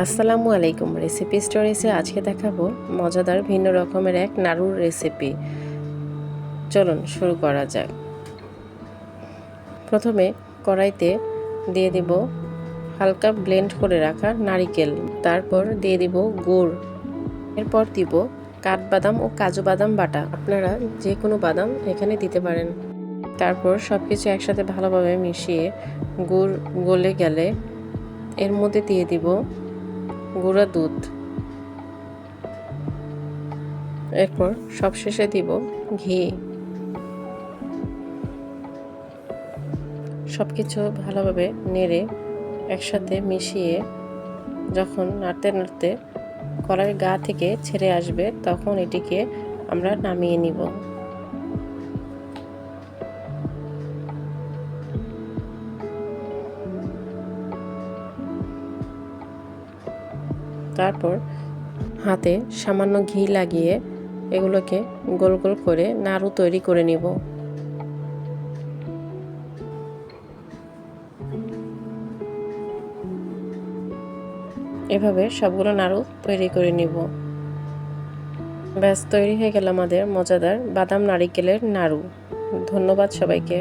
আসসালামু আলাইকুম। রেসিপি স্টোরিজে আজকে দেখাবো মজাদার ভিন্ন রকমের এক নাড়ুর রেসিপি। চলুন শুরু করা যাক। প্রথমে কড়াইতে দিয়ে দিব হালকা ব্লেন্ড করে রাখা নারিকেল, তারপর দিয়ে দিব গুড়, এরপর দিব কাঠবাদাম ও কাজু বাদাম বাটা। আপনারা যে কোনো বাদাম এখানে দিতে পারেন। তারপর সব কিছু একসাথে ভালোভাবে মিশিয়ে গুড় গলে গেলে এর মধ্যে দিয়ে দিব গুঁড়া দুধ, এরপর সবশেষে দিব ঘি। সবকিছু ভালোভাবে নেড়ে একসাথে মিশিয়ে যখন নাড়তে নাড়তে কড়াইয়ের গা থেকে ছেড়ে আসবে তখন এটিকে আমরা নামিয়ে নিব। তারপর হাতে সামান্য ঘি লাগিয়ে এগুলোকে গোল গোল করে নাড়ু তৈরি করে নিব। এভাবে সবগুলো নাড়ু তৈরি করে নিব। ব্যাস তৈরি হয়ে গেল আমাদের মজাদার বাদাম নারিকেলের নাড়ু। ধন্যবাদ সবাইকে।